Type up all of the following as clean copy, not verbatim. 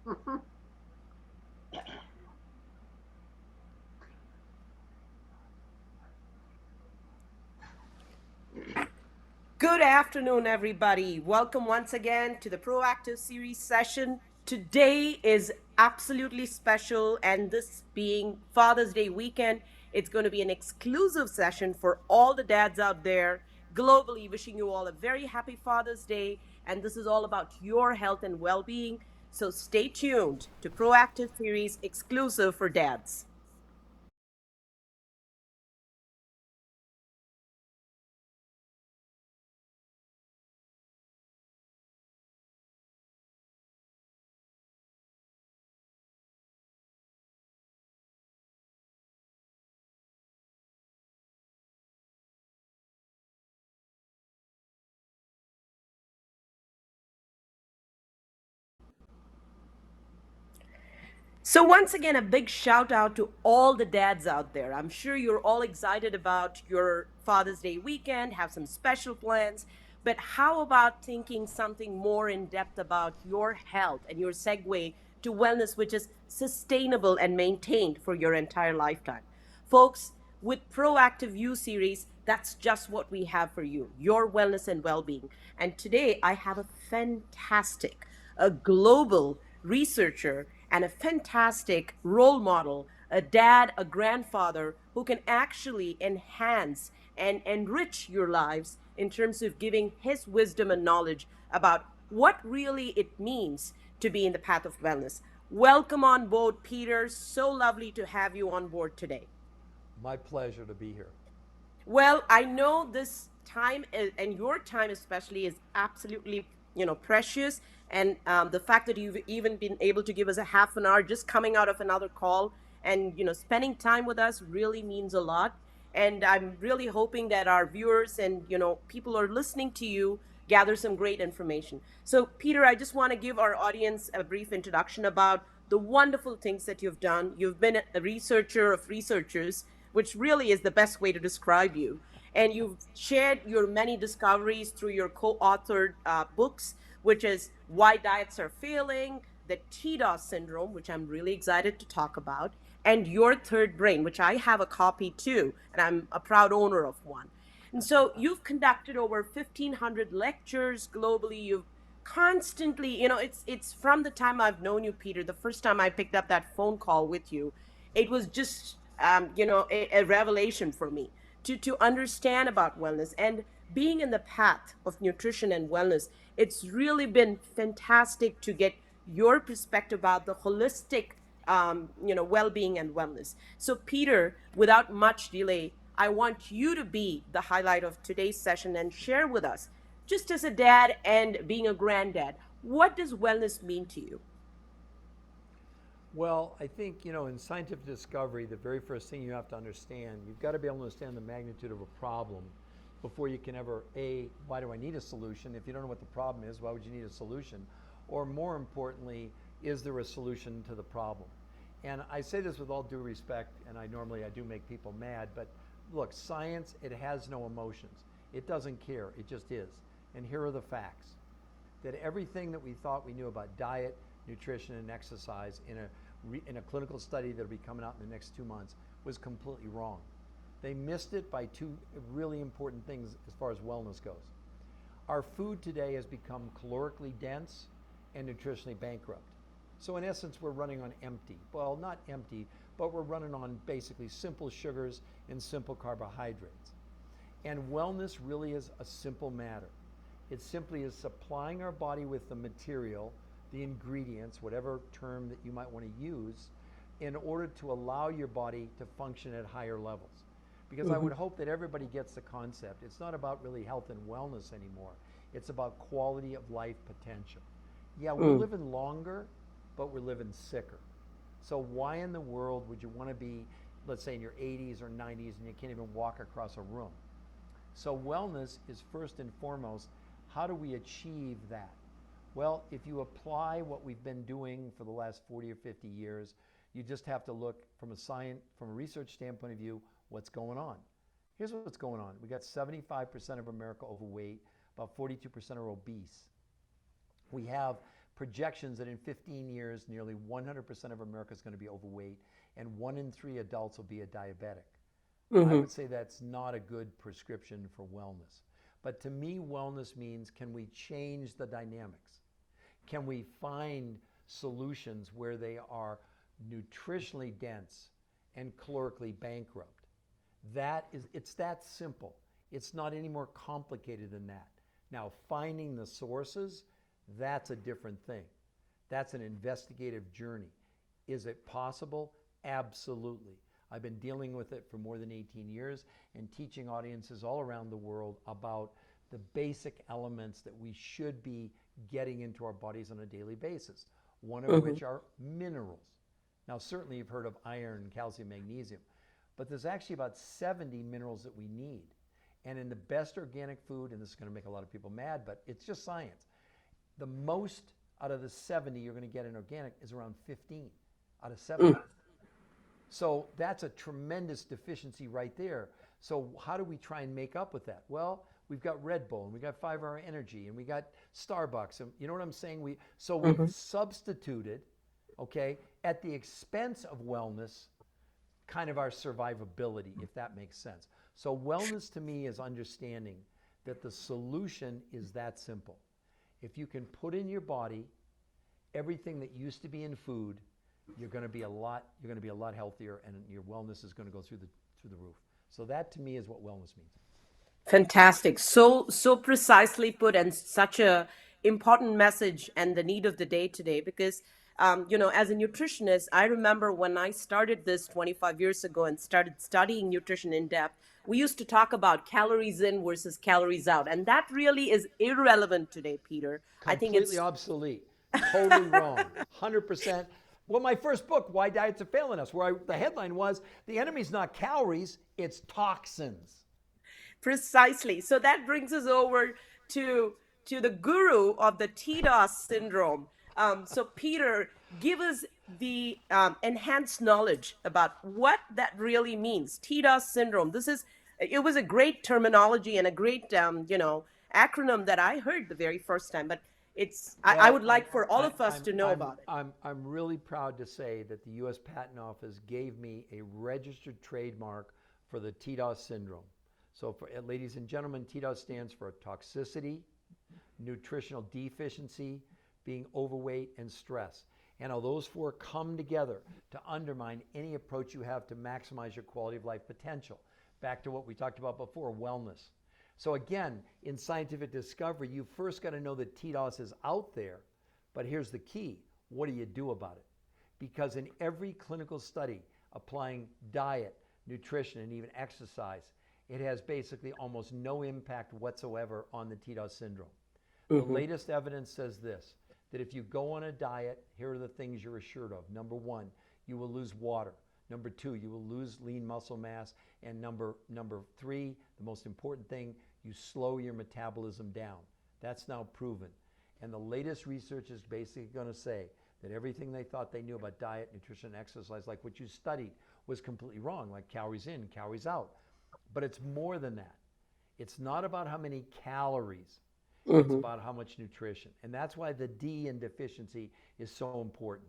Good afternoon, everybody. Welcome once again to the Proactive Series session. Today is absolutely special, and this being Father's Day weekend, it's going to be an exclusive session for all the dads out there globally. Wishing you all a very happy Father's Day, and this is all about your health and well being. So stay tuned to Proactive Series exclusive for dads. So, once again, a big shout out to all the dads out there. I'm sure you're all excited about your Father's Day weekend, have some special plans. But how about thinking something more in depth about your health and your segue to wellness, which is sustainable and maintained for your entire lifetime? Folks, with Proactive You series, that's just what we have for you, your wellness and well being. And today I have a fantastic, a global researcher and a fantastic role model, a dad, a grandfather who can actually enhance and enrich your lives in terms of giving his wisdom and knowledge about what really it means to be in the path of wellness. Welcome on board, Peter. So lovely to have you on board today. My pleasure to be here. Well, I know this time and your time especially is absolutely, precious. And the fact that you've even been able to give us a half an hour just coming out of another call and, spending time with us really means a lot. And I'm really hoping that our viewers and, people who are listening to you gather some great information. So, Peter, I just want to give our audience a brief introduction about the wonderful things that you've done. You've been a researcher of researchers, which really is the best way to describe you. And you've shared your many discoveries through your co authored books, which is Why Diets Are Failing, the TDOS Syndrome, which I'm really excited to talk about, and Your Third Brain, which I have a copy too, and I'm a proud owner of one. And so you've conducted over 1,500 lectures globally. You've constantly, it's from the time I've known you, Peter, the first time I picked up that phone call with you, it was just, a revelation for me to understand about wellness and being in the path of nutrition and wellness. It's really been fantastic to get your perspective about the holistic, well-being and wellness. So, Peter, without much delay, I want you to be the highlight of today's session and share with us, just as a dad and being a granddad, what does wellness mean to you? Well, I think, in scientific discovery, the very first thing you have to understand, you've got to be able to understand the magnitude of a problem before you can ever, A, why do I need a solution? If you don't know what the problem is, why would you need a solution? Or more importantly, is there a solution to the problem? And I say this with all due respect, and I do make people mad, but look, science, it has no emotions. It doesn't care, it just is. And here are the facts. That everything that we thought we knew about diet, nutrition, and exercise in a clinical study that'll be coming out in the next 2 months was completely wrong. They missed it by two really important things as far as wellness goes. Our food today has become calorically dense and nutritionally bankrupt. So in essence, we're running on empty. Well, not empty, but we're running on basically simple sugars and simple carbohydrates. And wellness really is a simple matter. It simply is supplying our body with the material, the ingredients, whatever term that you might want to use, in order to allow your body to function at higher levels. Because I would hope that everybody gets the concept. It's not about really health and wellness anymore. It's about quality of life potential. Yeah, we're Mm. living longer, but we're living sicker. So why in the world would you want to be, let's say in your 80s or 90s and you can't even walk across a room? So wellness is first and foremost, how do we achieve that? Well, if you apply what we've been doing for the last 40 or 50 years, you just have to look from a research standpoint of view, what's going on. Here's what's going on. We got 75% of America overweight, about 42% are obese. We have projections that in 15 years, nearly 100% of America is going to be overweight, and 1 in 3 adults will be a diabetic. I Mm-hmm. would say that's not a good prescription for wellness. But to me, wellness means, can we change the dynamics? Can we find solutions where they are nutritionally dense and calorically bankrupt? It's that simple. It's not any more complicated than that. Now, finding the sources, that's a different thing. That's an investigative journey. Is it possible? Absolutely. I've been dealing with it for more than 18 years and teaching audiences all around the world about the basic elements that we should be getting into our bodies on a daily basis, one of Mm-hmm. which are minerals. Now, certainly you've heard of iron, calcium, magnesium, but there's actually about 70 minerals that we need. And in the best organic food, and this is going to make a lot of people mad, but it's just science, the most out of the 70 you're going to get in organic is around 15 out of 70. So that's a tremendous deficiency right there. So how do we try and make up with that? Well, we've got Red Bull and we got 5-Hour Energy and we got Starbucks, and you know what I'm saying? We've Mm-hmm. substituted, okay, at the expense of wellness, kind of our survivability, if that makes sense. So wellness to me is understanding that the solution is that simple. If you can put in your body everything that used to be in food, you're going to be a lot healthier, and your wellness is going to go through the roof. So that to me is what wellness means. Fantastic. So precisely put, and such a important message and the need of the day today. Because as a nutritionist, I remember when I started this 25 years ago and started studying nutrition in depth, we used to talk about calories in versus calories out, and that really is irrelevant today, Peter. I think Completely it's obsolete. Totally wrong. 100%. Well, my first book, Why Diets Are Failing Us, where the headline was, the enemy's not calories, it's toxins. Precisely. So that brings us over to the guru of the TDOS syndrome. So Peter, give us the enhanced knowledge about what that really means. TDOS syndrome. It was a great terminology and a great acronym that I heard the very first time. But I Well, would like for all of us to know about it. I'm really proud to say that the U.S. Patent Office gave me a registered trademark for the TDOS syndrome. So, ladies and gentlemen, TDOS stands for toxicity, nutritional deficiency, being overweight, and stress. And how those four come together to undermine any approach you have to maximize your quality of life potential. Back to what we talked about before, wellness. So again, in scientific discovery, you first got to know that TDOS is out there, but here's the key. What do you do about it? Because in every clinical study applying diet, nutrition, and even exercise, it has basically almost no impact whatsoever on the TDOS syndrome. The Mm-hmm. latest evidence says this, that if you go on a diet, here are the things you're assured of. Number one, you will lose water. Number two, you will lose lean muscle mass. And number three, the most important thing, you slow your metabolism down. That's now proven. And the latest research is basically going to say that everything they thought they knew about diet, nutrition, and exercise, like what you studied, was completely wrong, like calories in, calories out. But it's more than that. It's not about how many calories. It's Mm-hmm. about how much nutrition. And that's why the D in deficiency is so important.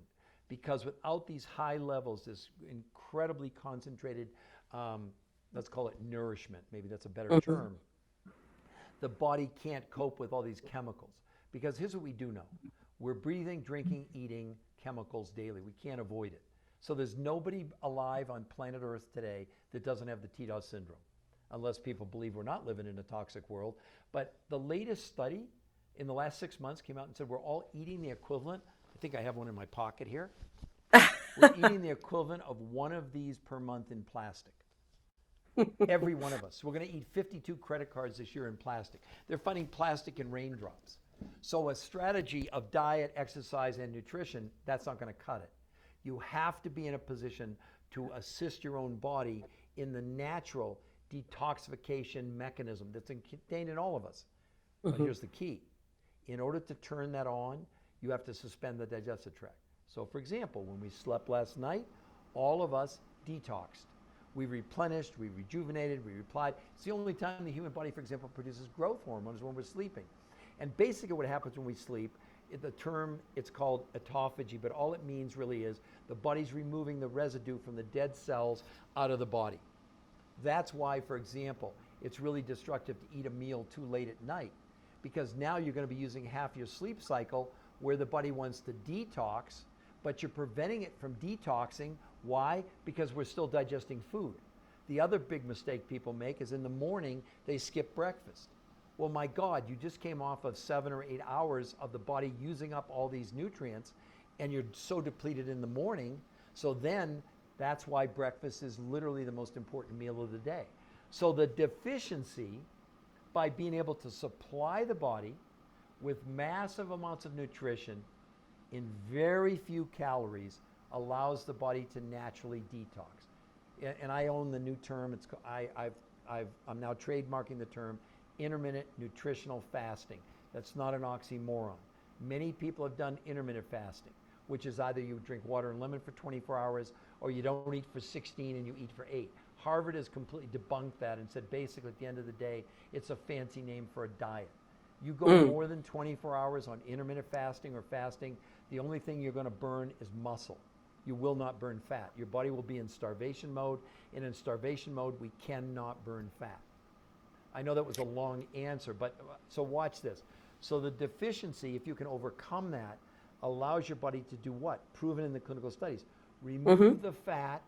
Because without these high levels, this incredibly concentrated, let's call it nourishment, maybe that's a better Mm-hmm. term, the body can't cope with all these chemicals. Because here's what we do know. We're breathing, drinking, eating chemicals daily. We can't avoid it. So there's nobody alive on planet Earth today that doesn't have the TDOS syndrome, unless people believe we're not living in a toxic world. But the latest study in the last 6 months came out and said we're all eating the equivalent. I think I have one in my pocket here. We're eating the equivalent of one of these per month in plastic. Every one of us. So we're going to eat 52 credit cards this year in plastic. They're finding plastic in raindrops. So a strategy of diet, exercise, and nutrition, that's not going to cut it. You have to be in a position to assist your own body in the natural detoxification mechanism that's contained in all of us. But Mm-hmm. here's the key. In order to turn that on, you have to suspend the digestive tract. So for example, when we slept last night, all of us detoxed. We replenished, we rejuvenated, we replied. It's the only time the human body, for example, produces growth hormones when we're sleeping. And basically what happens when we sleep The term, it's called autophagy, but all it means really is the body's removing the residue from the dead cells out of the body. That's why, for example, it's really destructive to eat a meal too late at night, because now you're going to be using half your sleep cycle where the body wants to detox, but you're preventing it from detoxing. Why? Because we're still digesting food. The other big mistake people make is in the morning, they skip breakfast. Well, my God, you just came off of 7 or 8 hours of the body using up all these nutrients, and you're so depleted in the morning. So then that's why breakfast is literally the most important meal of the day. So the deficiency, by being able to supply the body with massive amounts of nutrition in very few calories, allows the body to naturally detox. And I own the new term. I'm now trademarking the term intermittent nutritional fasting. That's not an oxymoron. Many people have done intermittent fasting, which is either you drink water and lemon for 24 hours or you don't eat for 16 and you eat for 8. Harvard has completely debunked that and said basically at the end of the day, it's a fancy name for a diet. You go more than 24 hours on intermittent fasting or fasting, the only thing you're going to burn is muscle. You will not burn fat. Your body will be in starvation mode, and in starvation mode, we cannot burn fat. I know that was a long answer, but so watch this. So the deficiency, if you can overcome that, allows your body to do what? Proven in the clinical studies. Remove the fat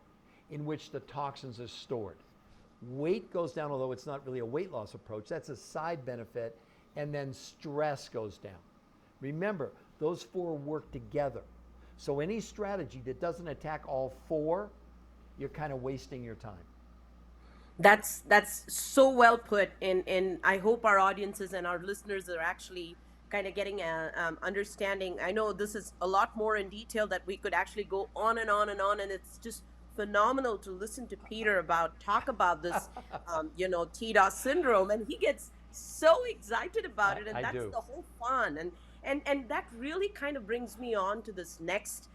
in which the toxins are stored. Weight goes down, although it's not really a weight loss approach. That's a side benefit. And then stress goes down. Remember, those 4 work together. So any strategy that doesn't attack all 4, you're kind of wasting your time. That's so well put, and I hope our audiences and our listeners are actually kind of getting a understanding. I know this is a lot more in detail that we could actually go on and on and on, and it's just phenomenal to listen to Peter talk about this, TDOS syndrome, and he gets so excited about it, and I that's do. the whole fun, and that really kind of brings me on to this next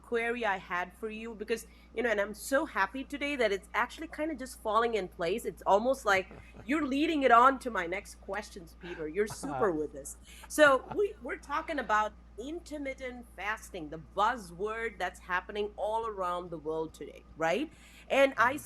query I had for you, because and I'm so happy today that it's actually kind of just falling in place. It's almost like you're leading it on to my next questions, Peter. You're super with this. So we're talking about intermittent fasting, the buzzword that's happening all around the world today, right? And I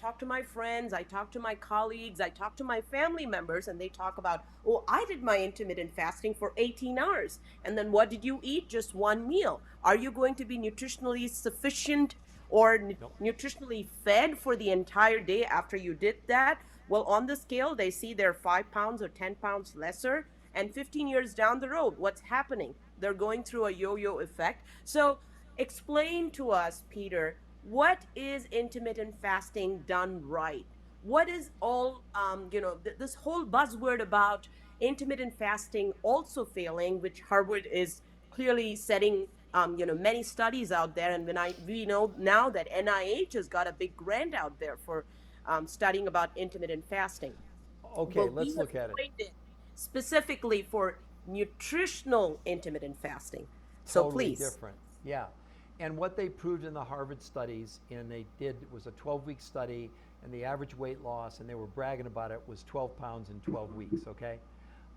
talk to my friends, I talk to my colleagues, I talk to my family members, and they talk about, oh, I did my intermittent fasting for 18 hours. And then what did you eat? Just one meal. Are you going to be nutritionally sufficient or Nope. nutritionally fed for the entire day after you did that? Well, on the scale, they see they're 5 pounds or 10 pounds lesser. And 15 years down the road, what's happening? They're going through a yo yo effect. So, explain to us, Peter, what is intermittent fasting done right? What is all, this whole buzzword about intermittent fasting also failing, which Harvard is clearly setting, many studies out there. And we know now that NIH has got a big grant out there for studying about intermittent fasting. Okay, Well, we let's have look at it. coined it specifically for nutritional intermittent fasting. So Totally please. different. Yeah. And what they proved in the Harvard studies, and they did, was a 12-week study, and the average weight loss, and they were bragging about it, was 12 pounds in 12 weeks, okay?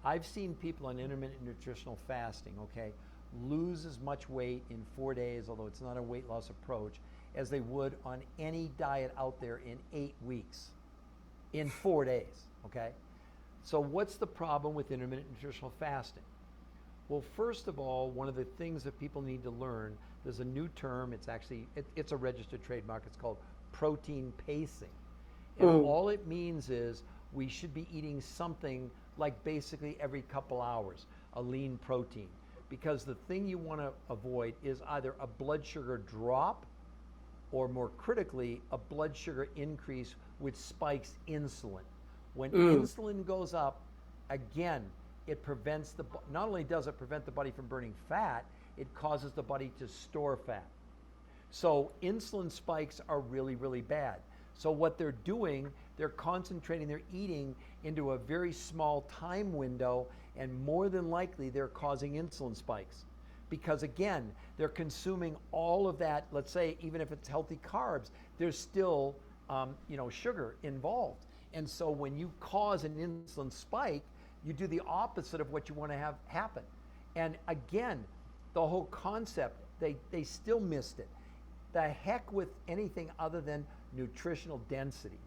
I've seen people on intermittent nutritional fasting, okay, lose as much weight in 4 days, although it's not a weight loss approach, as they would on any diet out there in 8 weeks, in 4 days, okay? So what's the problem with intermittent nutritional fasting? Well, first of all, one of the things that people need to learn, there's a new term, it's a registered trademark, it's called protein pacing. And all it means is we should be eating something like basically every couple hours, a lean protein. Because the thing you want to avoid is either a blood sugar drop or more critically, a blood sugar increase which spikes insulin. When insulin goes up, again, it prevents not only does it prevent the body from burning fat, it causes the body to store fat. So insulin spikes are really, really bad. So what they're doing, they're concentrating their eating into a very small time window, and more than likely they're causing insulin spikes. Because again, they're consuming all of that, let's say, even if it's healthy carbs, there's still sugar involved. And so when you cause an insulin spike, you do the opposite of what you want to have happen. And again, the whole concept, they still missed it. The heck with anything other than nutritional density.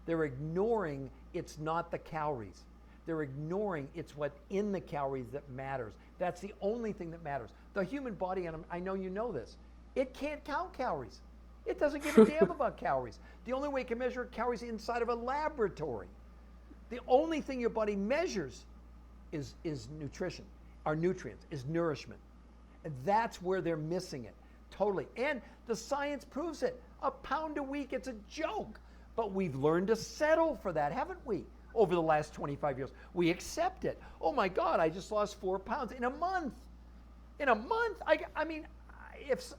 They're ignoring it's not the calories. They're ignoring it's what in the calories that matters. That's the only thing that matters. The human body, and I know you know this, it can't count calories. It doesn't give a damn about calories. The only way it can measure calories is inside of a laboratory. The only thing your body measures is nutrition, our nutrients, is nourishment. And that's where they're missing it, totally. And the science proves it. A pound a week, it's a joke. But we've learned to settle for that, haven't we? Over the last 25 years. We accept it. Oh my God, I just lost 4 pounds in a month. In a month? It's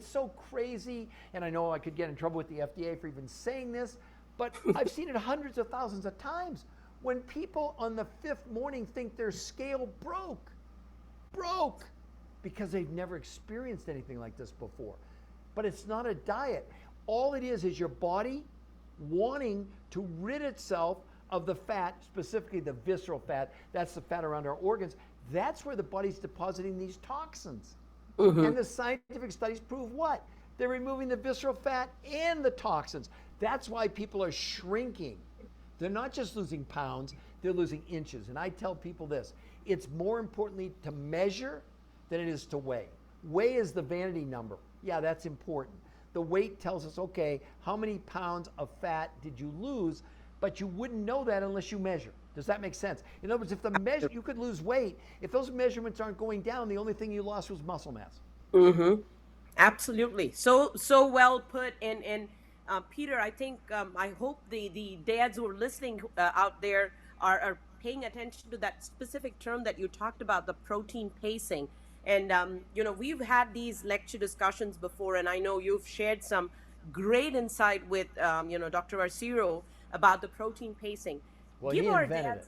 so crazy. And I know I could get in trouble with the FDA for even saying this, but I've seen it hundreds of thousands of times. When people on the 5th morning think their scale broke, because they've never experienced anything like this before. But it's not a diet. All it is your body wanting to rid itself of the fat, specifically the visceral fat. That's the fat around our organs. That's where the body's depositing these toxins. Mm-hmm. And the scientific studies prove what? They're removing the visceral fat and the toxins. That's why people are shrinking. They're not just losing pounds, they're losing inches. And I tell people this, it's more importantly to measure than it is to weigh. Weigh is the vanity number. Yeah, that's important. The weight tells us, okay, how many pounds of fat did you lose? But you wouldn't know that unless you measure. Does that make sense? In other words, if the measure, you could lose weight. If those measurements aren't going down, the only thing you lost was muscle mass. Mm-hmm. Absolutely. So well put. And Peter, I think, I hope the dads who are listening out there are paying attention to that specific term that you talked about, the protein pacing. And, we've had these lecture discussions before, and I know you've shared some great insight with, Dr. Arciro about the protein pacing. Well, he invented it.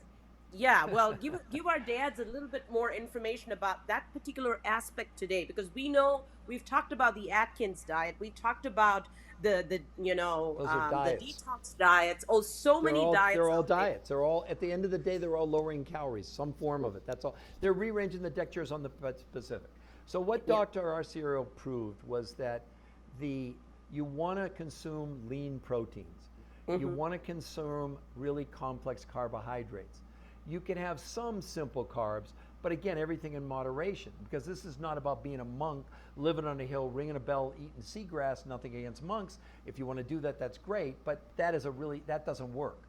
Yeah, well, give our dads a little bit more information about that particular aspect today, because we know we've talked about the Atkins diet, we talked about the the detox diets. Oh, so many diets. They're all diets. They're all, at the end of the day, they're all lowering calories, some form of it. That's all. They're rearranging the deck chairs on the specific. So what Dr. Arciro proved was that you want to consume lean proteins. Mm-hmm. You want to consume really complex carbohydrates. You can have some simple carbs, but again, everything in moderation, because this is not about being a monk, living on a hill, ringing a bell, eating seagrass. Nothing against monks. If you want to do that, that's great, but that doesn't work.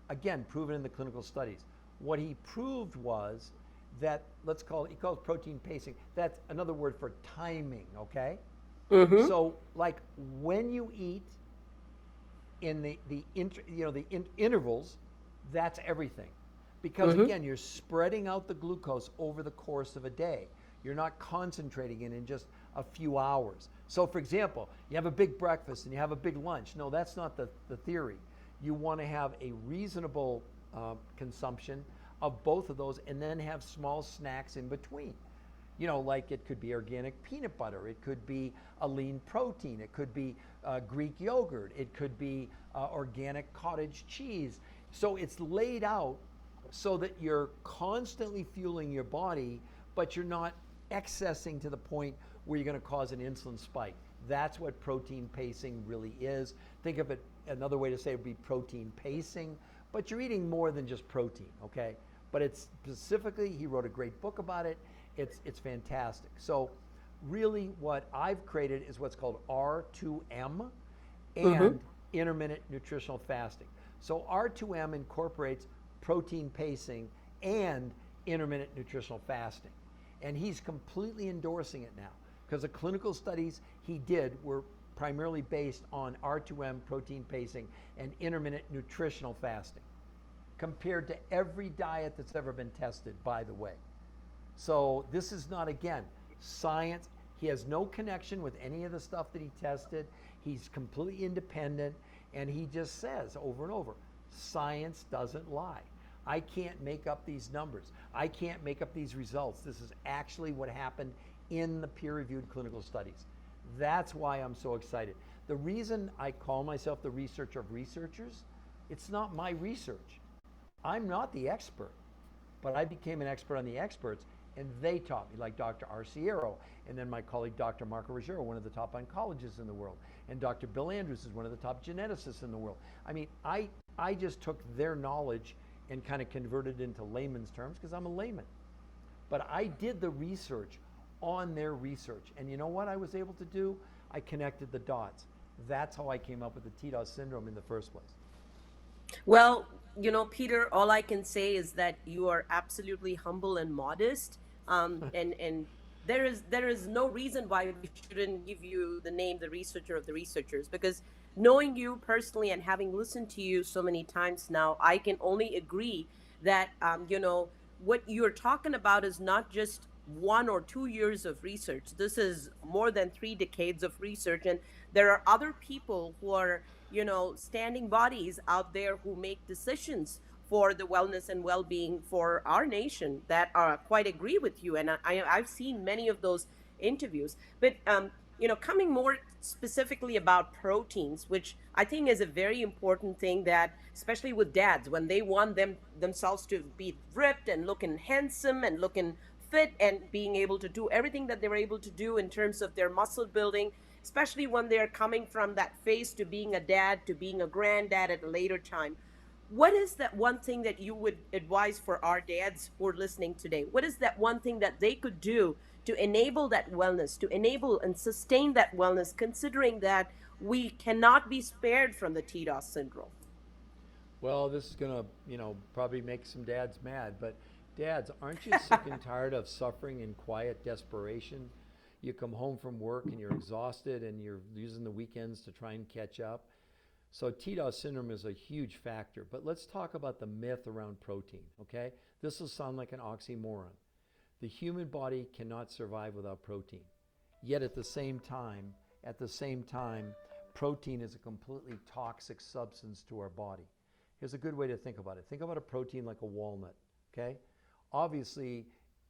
Again, proven in the clinical studies. What he proved was that, he calls protein pacing. That's another word for timing, okay? Mm-hmm. So like when you eat in the intervals, that's everything. Because mm-hmm. again, you're spreading out the glucose over the course of a day. You're not concentrating it in just a few hours. So for example, you have a big breakfast and you have a big lunch. No, that's not the theory. You want to have a reasonable consumption of both of those and then have small snacks in between. Like it could be organic peanut butter. It could be a lean protein. It could be Greek yogurt. It could be organic cottage cheese. So it's laid out so that you're constantly fueling your body, but you're not excessing to the point where you're going to cause an insulin spike. That's what protein pacing really is. Think of it, another way to say it would be protein pacing, but you're eating more than just protein, okay? But it's specifically, he wrote a great book about it. It's fantastic. So really what I've created is what's called R2M and mm-hmm. intermittent nutritional fasting. So R2M incorporates protein pacing and intermittent nutritional fasting. And he's completely endorsing it now because the clinical studies he did were primarily based on R2M protein pacing and intermittent nutritional fasting compared to every diet that's ever been tested, by the way. So this is not, again, science. He has no connection with any of the stuff that he tested. He's completely independent, and he just says over and over, science doesn't lie. I can't make up these numbers. I can't make up these results. This is actually what happened in the peer-reviewed clinical studies. That's why I'm so excited. The reason I call myself the researcher of researchers, it's not my research. I'm not the expert. but I became an expert on the experts, and they taught me, like Dr. Arciero, and then my colleague Dr. Marco Ruggiero, one of the top oncologists in the world, and Dr. Bill Andrews is one of the top geneticists in the world. I mean, I just took their knowledge and kind of converted it into layman's terms because I'm a layman. But I did the research on their research. And you know what I was able to do? I connected the dots. That's how I came up with the TDOS syndrome in the first place. Well, Peter, all I can say is that you are absolutely humble and modest. And there is no reason why we shouldn't give you the name the researcher of the researchers, because knowing you personally and having listened to you so many times now, I can only agree that what you're talking about is not just 1 or 2 years of research. This is more than 3 decades of research, and there are other people who are standing bodies out there who make decisions for the wellness and well-being for our nation that quite agree with you. And I've seen many of those interviews. But coming more specifically about proteins, which I think is a very important thing, that especially with dads, when they want themselves to be ripped and looking handsome and looking fit and being able to do everything that they're able to do in terms of their muscle building, especially when they're coming from that phase to being a dad, to being a granddad at a later time. What is that one thing that you would advise for our dads who are listening today? What is that one thing that they could do to enable that wellness, to enable and sustain that wellness, considering that we cannot be spared from the TDOS syndrome? Well, this is going to, probably make some dads mad, but dads, aren't you sick and tired of suffering in quiet desperation? You come home from work and you're exhausted and you're using the weekends to try and catch up. So TDOS syndrome is a huge factor, but let's talk about the myth around protein, okay? This will sound like an oxymoron. The human body cannot survive without protein. Yet at the same time, protein is a completely toxic substance to our body. Here's a good way to think about it. Think about a protein like a walnut, okay? Obviously,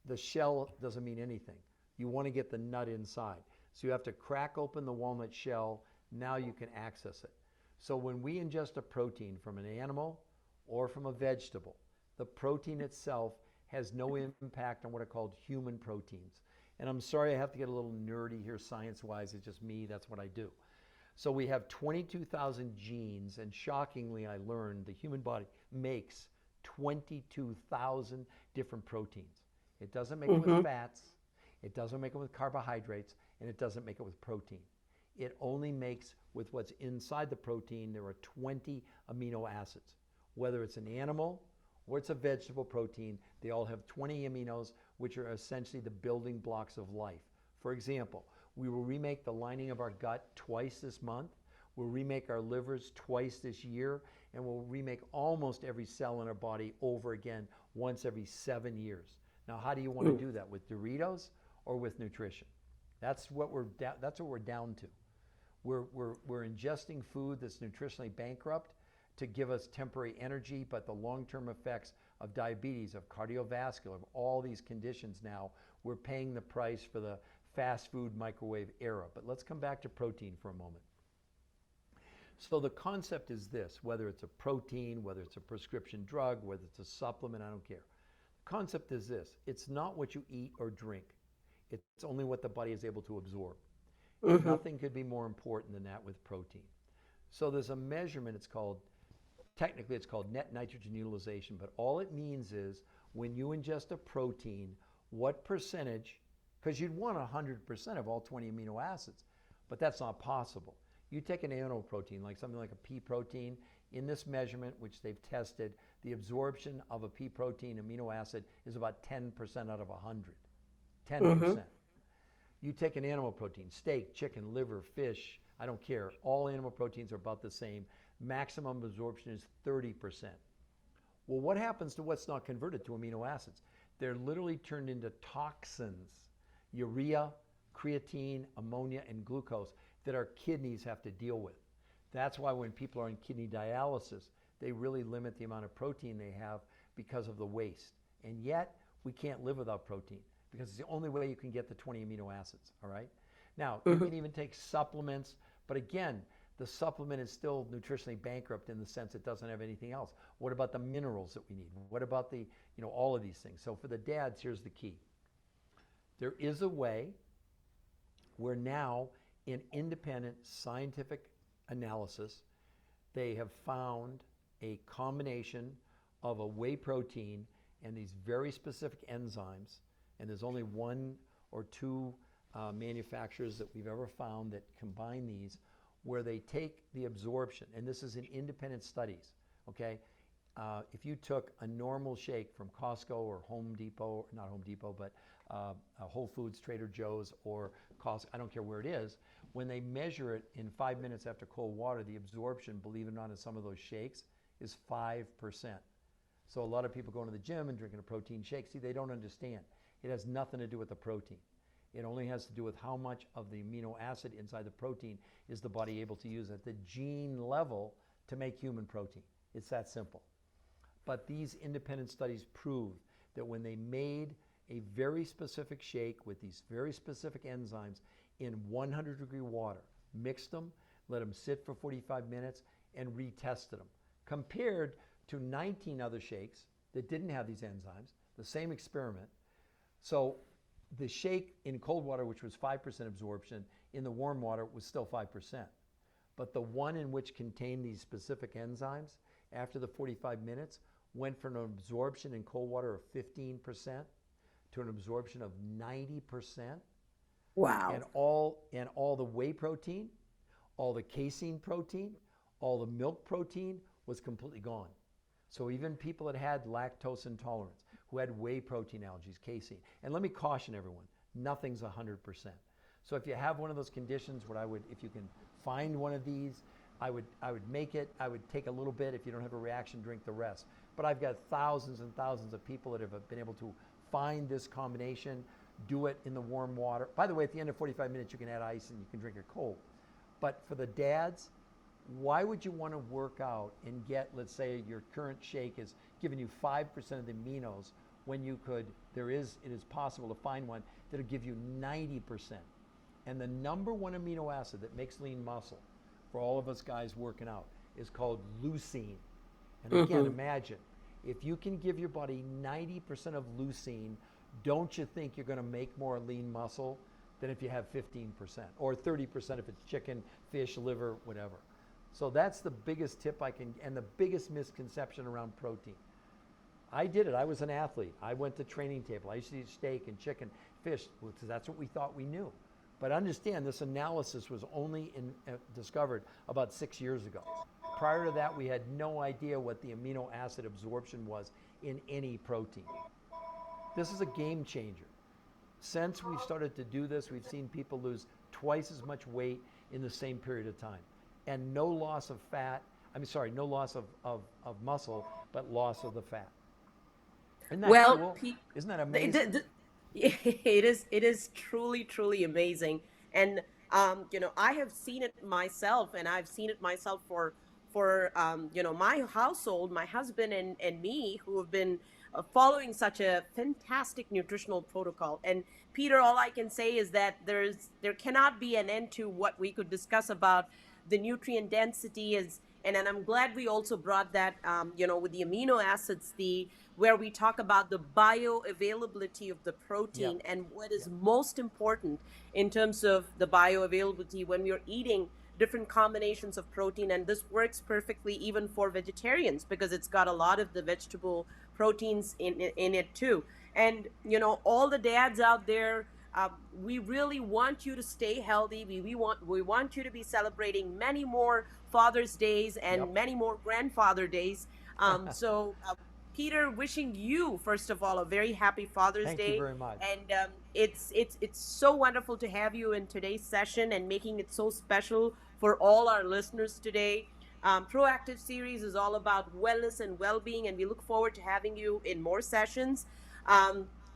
the shell doesn't mean anything. You want to get the nut inside. So you have to crack open the walnut shell. Now you can access it. So when we ingest a protein from an animal or from a vegetable, the protein itself has no impact on what are called human proteins. And I'm sorry I have to get a little nerdy here science-wise. It's just me. That's what I do. So we have 22,000 genes, and shockingly, I learned the human body makes 22,000 different proteins. It doesn't make it with fats, it doesn't make it with carbohydrates, and it doesn't make it with protein. It only makes with what's inside the protein. There are 20 amino acids. Whether it's an animal or it's a vegetable protein, they all have 20 aminos, which are essentially the building blocks of life. For example, we will remake the lining of our gut twice this month. We'll remake our livers twice this year, and we'll remake almost every cell in our body over again once every 7 years. Now, how do you want to do that? With Doritos or with nutrition? That's what we're down to. We're ingesting food that's nutritionally bankrupt to give us temporary energy, but the long-term effects of diabetes, of cardiovascular, of all these conditions now, we're paying the price for the fast food microwave era. But let's come back to protein for a moment. So the concept is this: whether it's a protein, whether it's a prescription drug, whether it's a supplement, I don't care. The concept is this: it's not what you eat or drink. It's only what the body is able to absorb. Nothing could be more important than that with protein. So there's a measurement, technically it's called net nitrogen utilization, but all it means is when you ingest a protein, what percentage, because you'd want 100% of all 20 amino acids, but that's not possible. You take an animal protein, like something like a pea protein, in this measurement, which they've tested, the absorption of a pea protein amino acid is about 10% out of 100. 10%. You take an animal protein, steak, chicken, liver, fish, I don't care. All animal proteins are about the same. Maximum absorption is 30%. Well, what happens to what's not converted to amino acids? They're literally turned into toxins, urea, creatine, ammonia, and glucose that our kidneys have to deal with. That's why when people are on kidney dialysis, they really limit the amount of protein they have because of the waste. And yet, we can't live without protein because it's the only way you can get the 20 amino acids, all right? Now, you can even take supplements, but again, The supplement is still nutritionally bankrupt in the sense it doesn't have anything else. What about the minerals that we need? What about the, all of these things? So for the dads, here's the key. There is a way where now in independent scientific analysis, they have found a combination of a whey protein and these very specific enzymes, and there's only one or two manufacturers that we've ever found that combine these, where they take the absorption, and this is in independent studies, okay? If you took a normal shake from Costco or Home Depot, not Home Depot, but Whole Foods, Trader Joe's, or Costco, I don't care where it is, when they measure it in 5 minutes after cold water, the absorption, believe it or not, in some of those shakes is 5%. So a lot of people going to the gym and drinking a protein shake, see, they don't understand. It has nothing to do with the protein. It only has to do with how much of the amino acid inside the protein is the body able to use at the gene level to make human protein. It's that simple. But these independent studies prove that when they made a very specific shake with these very specific enzymes in 100-degree water, mixed them, let them sit for 45 minutes, and retested them, compared to 19 other shakes that didn't have these enzymes, the same experiment. So the shake in cold water, which was 5% absorption, in the warm water was still 5%. But the one in which contained these specific enzymes, after the 45 minutes, went from an absorption in cold water of 15% to an absorption of 90%. Wow. And all the whey protein, all the casein protein, all the milk protein was completely gone. So even people that had lactose intolerance, who had whey protein allergies, casein, and let me caution everyone, nothing's 100%. So if you have one of those conditions, what I would, if you can find one of these, I would make it. I would take a little bit. If you don't have a reaction, drink the rest. But I've got thousands and thousands of people that have been able to find this combination, do it in the warm water. By the way, at the end of 45 minutes, you can add ice and you can drink it cold. But for the dads, why would you want to work out and get, let's say your current shake is giving you 5% of the aminos when you could, it is possible to find one that'll give you 90%. And the number one amino acid that makes lean muscle for all of us guys working out is called leucine. And again, imagine, if you can give your body 90% of leucine, don't you think you're going to make more lean muscle than if you have 15% or 30% if it's chicken, fish, liver, whatever. So that's the biggest tip I can, and the biggest misconception around protein. I did it. I was an athlete. I went to training table. I used to eat steak and chicken, fish, because that's what we thought we knew. But understand, this analysis was only discovered about 6 years ago. Prior to that, we had no idea what the amino acid absorption was in any protein. This is a game changer. Since we've started to do this, we've seen people lose twice as much weight in the same period of time. And no loss of fat, no loss of muscle, but loss of the fat. Isn't that cool? Isn't that amazing? It is truly, truly amazing. And, I have seen it myself, and I've seen it myself for my household, my husband and me, who have been following such a fantastic nutritional protocol. And Peter, all I can say is that there cannot be an end to what we could discuss about the nutrient density and I'm glad we also brought that, with the amino acids, where we talk about the bioavailability of the protein and what is most important in terms of the bioavailability when we're eating different combinations of protein. And this works perfectly even for vegetarians because it's got a lot of the vegetable proteins in it too. And, all the dads out there, we really want you to stay healthy. We want you to be celebrating many more Father's Days and many more Grandfather Days. Peter, wishing you, first of all, a very happy Father's Day. Thank you very much. And it's so wonderful to have you in today's session and making it so special for all our listeners today. Proactive Series is all about wellness and well-being, and we look forward to having you in more sessions.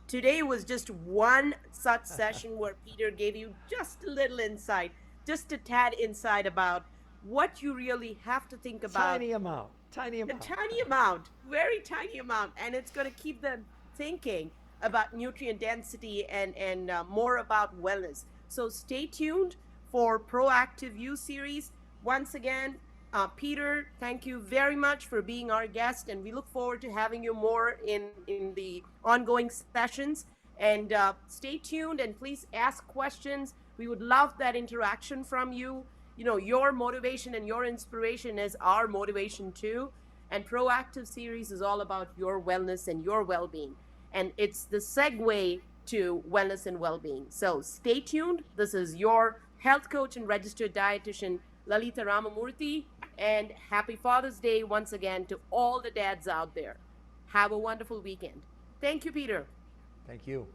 Today was just one such session where Peter gave you just a little insight, just a tad insight about what you really have to think about. Tiny amount. A tiny amount, very tiny amount. And it's going to keep them thinking about nutrient density and more about wellness. So stay tuned for Proactive You series. Once again, Peter, thank you very much for being our guest, and we look forward to having you more in the ongoing sessions. And stay tuned, and please ask questions. We would love that interaction from you. You know, your motivation and your inspiration is our motivation too. And Proactive Series is all about your wellness and your well being. And it's the segue to wellness and well being. So stay tuned. This is your health coach and registered dietitian, Lalitha Ramamoorthy. And happy Father's Day once again to all the dads out there. Have a wonderful weekend. Thank you, Peter. Thank you.